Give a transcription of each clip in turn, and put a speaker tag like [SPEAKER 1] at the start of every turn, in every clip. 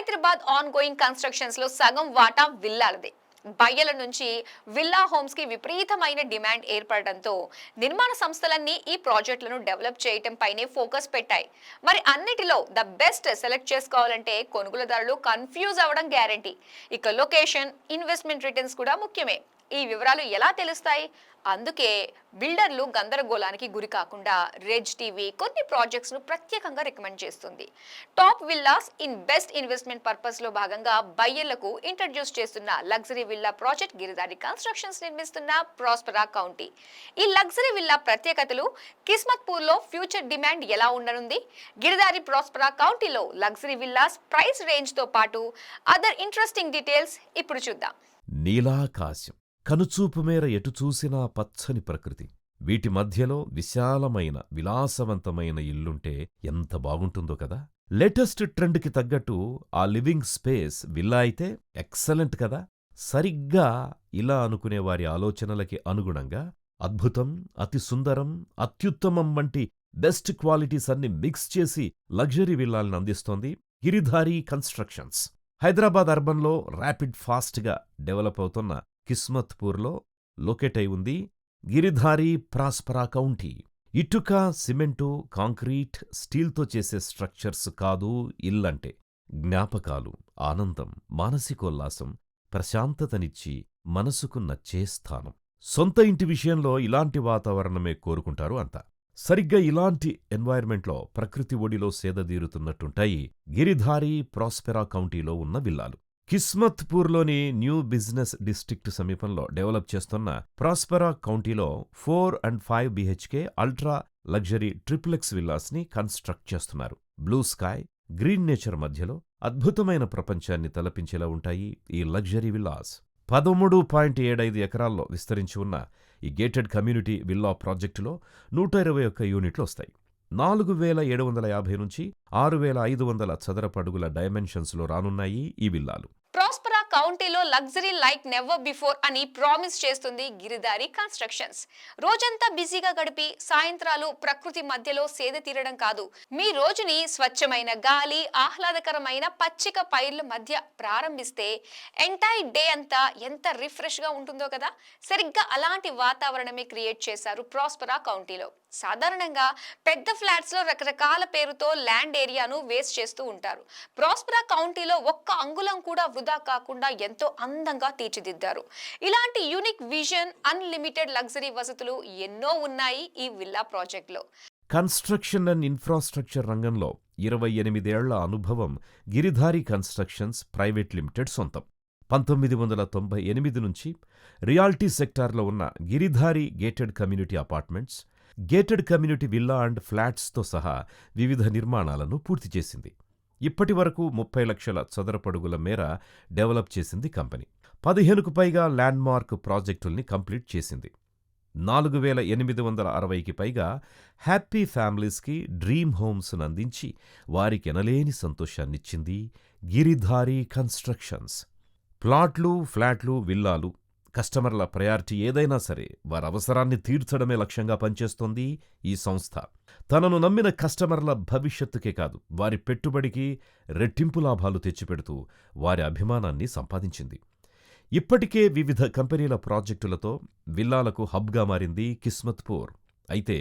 [SPEAKER 1] Hyderabad on going constructions లో సగం వాటా విల్లాలదే. బయ్యల నుంచి విల్లా హోమ్స్ కి విపరీతమైన డిమాండ్ ఏర్పడడంతో నిర్మాణ సంస్థలన్నీ ఈ ప్రాజెక్టులను డెవలప్ చేయటం పైనే ఫోకస్ పెట్టాయి. మరి అన్నిటిలో ద బెస్ట్ సెలెక్ట్ చేసుకోవాలంటే కొనుగోలుదారులు కన్ఫ్యూజ్ అవ్వడం గ్యారంటీ. ఇక లొకేషన్, ఇన్వెస్ట్మెంట్ రిటర్న్స్ కూడా ముఖ్యమే. ఈ వివరాలు ఎలా తెలుస్తాయి? అందుకే బిల్డర్లు గందరగోళానికి గురి కాకుండా రెజ్ టీవీ కొన్ని ప్రాజెక్ట్స్ ను ప్రత్యేకంగా రికమెండ్ చేస్తుంది. Top villas in best investment purpose లో భాగంగా బయ్యర్లకు ఇంట్రడ్యూస్ చేస్తున్న luxury villa project Giridhari constructions నిర్మిస్తున్న ప్రాస్పరా కౌంటీ. ఈ లగ్జరీ విల్లా ప్రత్యేకతలు, కిస్మత్పూర్ లో ఫ్యూచర్ డిమాండ్ ఎలా ఉండనుంది, గిరిదారి ప్రాస్పరా కౌంటీలో లగ్జరీ విల్లాస్ ప్రైస్ రేంజ్ తో పాటు అదర్ ఇంట్రెస్టింగ్ డీటెయిల్స్ ఇప్పుడు చూద్దాం.
[SPEAKER 2] నీలాకాశం, కనుచూపు మేర ఎటు చూసినా పచ్చని ప్రకృతి, వీటి మధ్యలో విశాలమైన విలాసవంతమైన ఇల్లుంటే ఎంత బాగుంటుందో కదా. లేటెస్ట్ ట్రెండ్కి తగ్గట్టు ఆ లివింగ్ స్పేస్ విల్లా అయితే ఎక్సలెంట్ కదా. సరిగ్గా ఇలా అనుకునే వారి ఆలోచనలకి అనుగుణంగా అద్భుతం, అతి సుందరం, అత్యుత్తమం వంటి బెస్ట్ క్వాలిటీస్ అన్ని మిక్స్ చేసి లగ్జరీ విల్లాలను అందిస్తోంది గిరిధారి కన్స్ట్రక్షన్స్. హైదరాబాద్ అర్బన్లో ర్యాపిడ్ ఫాస్ట్గా డెవలప్ అవుతున్న కిస్మత్పూర్లో లొకేట్ అయి ఉంది గిరిధారి ప్రాస్పరా కౌంటీ. ఇటుక, సిమెంటు, కాంక్రీట్, స్టీల్తో చేసే స్ట్రక్చర్స్ కాదు ఇల్లంటే. జ్ఞాపకాలు, ఆనందం, మానసికోల్లాసం, ప్రశాంతతనిచ్చి మనసుకు నచ్చే స్థానం. సొంత ఇంటి విషయంలో ఇలాంటి వాతావరణమే కోరుకుంటారు అంతా. సరిగ్గా ఇలాంటి ఎన్వైర్మెంట్లో ప్రకృతి ఒడిలో సేదదీరుతున్నట్టుంటాయి గిరిధారి ప్రాస్పెరా కౌంటీలో ఉన్న విల్లాలు. కిస్మత్పూర్లోని న్యూ బిజినెస్ డిస్ట్రిక్ట్ సమీపంలో డెవలప్ చేస్తున్న ప్రాస్పెరా కౌంటీలో 4 and 5 BHK ultra luxury triplex విల్లాస్ని కన్స్ట్రక్ట్ చేస్తున్నారు. బ్లూ స్కై, గ్రీన్ నేచర్ మధ్యలో అద్భుతమైన ప్రపంచాన్ని తలపించేలా ఉంటాయి ఈ లగ్జరీ విల్లాస్. 13.75 ఎకరాల్లో విస్తరించి ఉన్న ఈ గేటెడ్ కమ్యూనిటీ విల్లా ప్రాజెక్టులో 121 యూనిట్లు వస్తాయి. 4750 నుంచి 6500 చదరపు అడుగుల డైమెన్షన్స్లో రానున్నాయి ఈ విల్లాలు.
[SPEAKER 1] ప్రాస్పరా కౌంటీలో లగ్జరీ లైక్ నెవర్ బిఫోర్ అని ప్రామిస్ చేస్తుంది గిరిదారి కన్స్ట్రక్షన్స్. రోజంతా బిజీగా గడిపి సాయంత్రాలు ప్రకృతి మధ్యలో సేద తీరడం కాదు, మీ రోజుని స్వచ్ఛమైన గాలి, ఆహ్లాదకరమైన పచ్చిక పైర్ల మధ్య ప్రారంభిస్తే ఎంటైర్ డే అంతా ఎంత రిఫ్రెష్ గా ఉంటుందో కదా. సరిగ్గా అలాంటి వాతావరణమే క్రియేట్ చేశారు ప్రాస్పరా కౌంటీలో. సాధారణంగా పెద్ద ఫ్లాట్స్ లో రకరకాల పేరుతో ల్యాండ్ ఏరియాను వేస్ట్ చేస్తూ ఉంటారు. ప్రాస్పరా కౌంటీలో ఒక్క అంగుళం కూడా వృధా కాకుండా ఎంతో అందంగా తీర్చిదిద్దారు. ఇలాంటి యూనిక్ విజన్, అన్లిమిటెడ్ లగ్జరీ వసతులు ఎన్నో ఉన్నాయి ఈ విల్లా ప్రాజెక్ట్లో.
[SPEAKER 2] కన్స్ట్రక్షన్ అండ్ ఇన్ఫ్రాస్ట్రక్చర్ రంగంలో 28 ఏళ్ల అనుభవం గిరిధారి కన్స్ట్రక్షన్స్ ప్రైవేట్ లిమిటెడ్ సొంతం. 1998 నుంచి రియాల్టీ సెక్టార్లో ఉన్న Giridhari gated community apartments, gated community villa and ఫ్లాట్స్తో సహా వివిధ నిర్మాణాలను పూర్తి చేసింది. ఇప్పటి వరకు 30 లక్షల చదరపడుగుల మేర డెవలప్ చేసింది కంపెనీ. 15కు పైగా ల్యాండ్మార్క్ ప్రాజెక్టుల్ని కంప్లీట్ చేసింది. 4860కి పైగా హ్యాపీ ఫ్యామిలీస్కి డ్రీమ్ హోమ్స్ను అందించి వారికెనలేని సంతోషాన్నిచ్చింది గిరిధారి కన్స్ట్రక్షన్స్. ప్లాట్లు, ఫ్లాట్లు, విల్లాలు, కస్టమర్ల ప్రయారిటీ ఏదైనా సరే వారి అవసరాన్ని తీర్చడమే లక్ష్యంగా పనిచేస్తోంది ఈ సంస్థ. తనను నమ్మిన కస్టమర్ల భవిష్యత్తుకే కాదు, వారి పెట్టుబడికి రెట్టింపు లాభాలు తెచ్చిపెడుతూ వారి అభిమానాన్ని సంపాదించింది. ఇప్పటికే వివిధ కంపెనీల ప్రాజెక్టులతో విల్లాలకు హబ్గా మారింది కిస్మత్పూర్. అయితే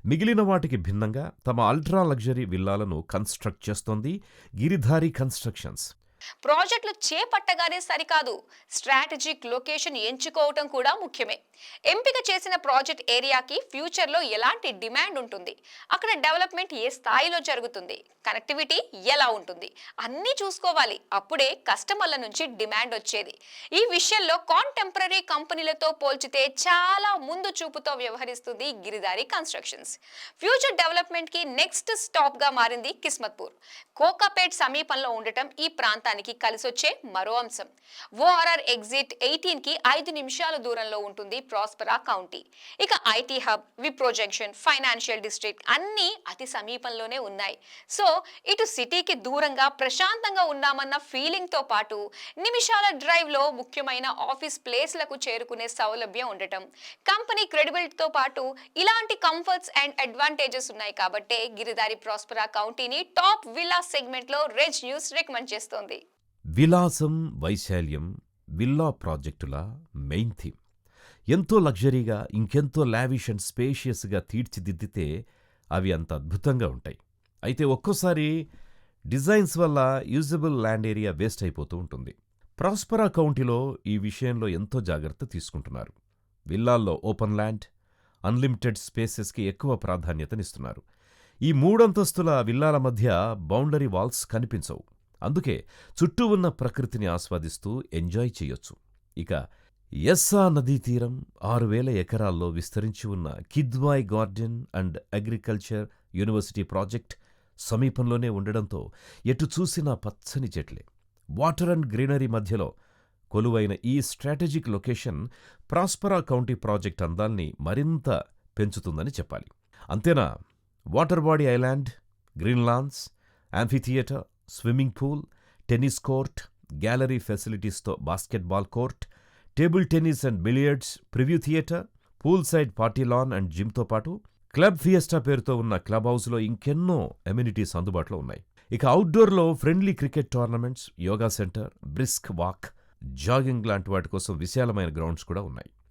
[SPEAKER 2] మిగిలిన వాటికి భిన్నంగా తమ అల్ట్రా లగ్జరీ విల్లాలను కన్స్ట్రక్ట్ చేస్తోంది గిరిధారి కన్స్ట్రక్షన్స్.
[SPEAKER 1] ప్రాజెక్టులు చేపట్టగానే సరికాదు, స్ట్రాటజిక్ లొకేషన్ ఎంచుకోవటం కూడా ముఖ్యమే. ఎంపిక చేసిన ప్రాజెక్ట్ ఏరియాకి ఫ్యూచర్లో ఎలాంటి డిమాండ్ ఉంటుంది, అక్కడ డెవలప్మెంట్ ఏ స్థాయిలో జరుగుతుంది, కనెక్టివిటీ ఎలా ఉంటుంది, అన్నీ చూసుకోవాలి. అప్పుడే కస్టమర్ల నుంచి డిమాండ్ వచ్చేది. ఈ విషయంలో కాంటెంపరీ కంపెనీలతో పోల్చితే చాలా ముందు చూపుతో వ్యవహరిస్తుంది గిరిదారి కన్స్ట్రక్షన్స్. ఫ్యూచర్ డెవలప్మెంట్కి నెక్స్ట్ స్టాప్గా మారింది కిస్మత్పూర్. కోకాపేట్ సమీపంలో ఉండటం ఈ ప్రాంతానికి కలిసొచ్చే మరో అంశం. ఓఆర్ఆర్ ఎగ్జిట్ 18కి 5 నిమిషాల దూరంలో ఉంటుంది ప్రాస్పరా కౌంటీ. ఇక IT hub, Wipro junction, financial district అన్నీ అతి సమీపంలోనే ఉన్నాయి. సో ఇటు సిటీకి దూరంగా ప్రశాంతంగా ఉన్నామన్న ఫీలింగ్ తో పాటు నిమిషాల డ్రైవ్ లో ముఖ్యమైన ఆఫీస్ ప్లేస్లకు చేరుకునే సౌలభ్యం ఉండటం, కంపెనీ క్రెడిబిలిటీతో పాటు ఇలాంటి కంఫర్ట్స్ అండ్ అడ్వాంటేజెస్ ఉన్నాయి కాబట్టే గిరిదారి ప్రాస్పరా కౌంటీని టాప్ విల్లా సెగ్మెంట్ లో రెజ్ న్యూస్ రికమెండ్ చేస్తోంది.
[SPEAKER 2] విలాసం, వైశాల్యం విల్లా ప్రాజెక్టుల మెయిన్ థీమ్. ఎంతో లగ్జరీగా, ఇంకెంతో లావిష్ అండ్ స్పేషియస్గా తీర్చిదిద్దితే అవి అంత అద్భుతంగా ఉంటాయి. అయితే ఒక్కోసారి డిజైన్స్ వల్ల యూజబుల్ ల్యాండ్ ఏరియా వేస్ట్ అయిపోతూ ఉంటుంది. ప్రాస్పరా కౌంటీలో ఈ విషయంలో ఎంతో జాగ్రత్త తీసుకుంటున్నారు. విల్లాల్లో ఓపెన్ ల్యాండ్, అన్లిమిటెడ్ స్పేసెస్కి ఎక్కువ ప్రాధాన్యతనిస్తున్నారు. ఈ 3 అంతస్తుల విల్లాల మధ్య బౌండరీ వాల్స్ కనిపించవు. అందుకే చుట్టూ ఉన్న ప్రకృతిని ఆస్వాదిస్తూ ఎంజాయ్ చేయొచ్చు. ఇక యస్సా నదీ తీరం 6,000 ఎకరాల్లో విస్తరించి ఉన్న Kidwai garden and agriculture university project సమీపంలోనే ఉండడంతో ఎటు చూసినా పచ్చని చెట్లే. వాటర్ అండ్ గ్రీనరీ మధ్యలో కొలువైన ఈ strategic location Prospera county project అందాల్ని మరింత పెంచుతుందని చెప్పాలి. అంతేనా, water body island, green lawns, amphitheatre, swimming pool, tennis court, gallery ఫెసిలిటీస్తో basketball court, table tennis and billiards, preview theatre, pool side party lawn and జిమ్తో పాటు క్లబ్ ఫియస్టా పేరుతో ఉన్న క్లబ్ హౌస్లో ఇంకెన్నో ఎమ్యూనిటీస్ అందుబాటులో ఉన్నాయి. ఇక అవుట్డోర్లో friendly cricket tournaments, yoga centre, brisk walk, jogging లాంటి వాటి కోసం విశాలమైన గ్రౌండ్స్ కూడా ఉన్నాయి.